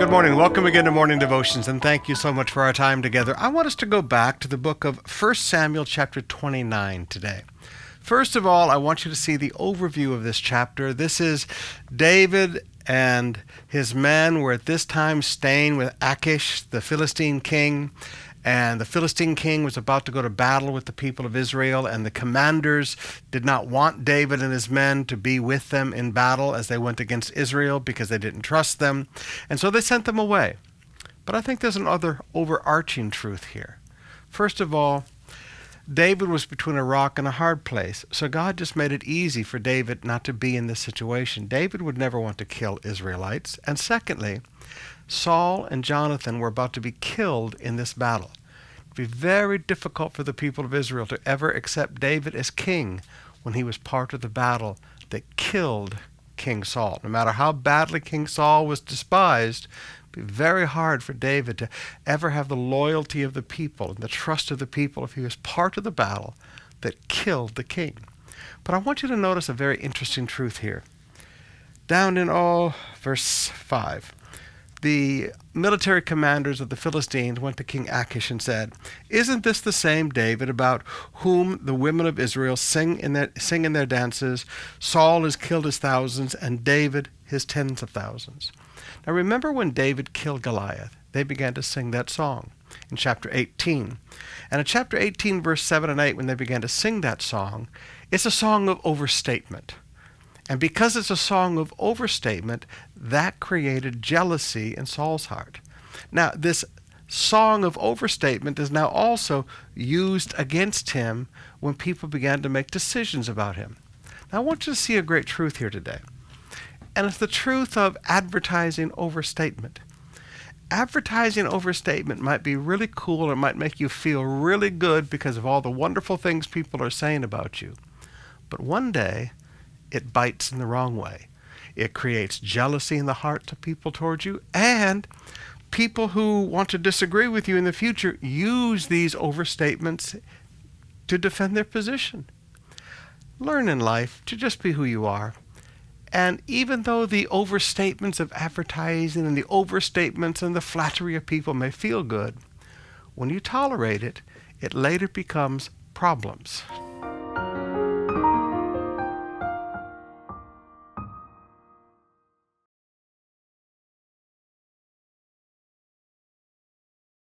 Good morning. Welcome again to Morning Devotions, and thank you so much for our time together. I want us to go back to the book of 1 Samuel chapter 29 today. First of all, I want you to see the overview of this chapter. This is David and his men were at this time staying with Achish, the Philistine king, and the Philistine king was about to go to battle with the people of Israel, and the commanders did not want David and his men to be with them in battle as they went against Israel because they didn't trust them, and so they sent them away. But I think there's another overarching truth here. First of all, David was between a rock and a hard place, so God just made it easy for David not to be in this situation. David would never want to kill Israelites. And secondly, Saul and Jonathan were about to be killed in this battle. It would be very difficult for the people of Israel to ever accept David as king when he was part of the battle that killed King Saul. No matter how badly King Saul was despised, it would be very hard for David to ever have the loyalty of the people and the trust of the people if he was part of the battle that killed the king. But I want you to notice a very interesting truth here. Down in verse 5. The military commanders of the Philistines went to King Achish and said, "Isn't this the same David about whom the women of Israel sing in their dances? Saul has killed his thousands, and David his tens of thousands." Now remember when David killed Goliath, they began to sing that song in chapter 18. And in chapter 18, verse 7 and 8, when they began to sing that song, it's a song of overstatement. And because it's a song of overstatement, that created jealousy in Saul's heart. Now, this song of overstatement is now also used against him when people began to make decisions about him. Now, I want you to see a great truth here today. And it's the truth of advertising overstatement. Advertising overstatement might be really cool. It might make you feel really good because of all the wonderful things people are saying about you. But one day, it bites in the wrong way. It creates jealousy in the hearts of people towards you, and people who want to disagree with you in the future use these overstatements to defend their position. Learn in life to just be who you are. And even though the overstatements of advertising and the overstatements and the flattery of people may feel good, when you tolerate it, it later becomes problems.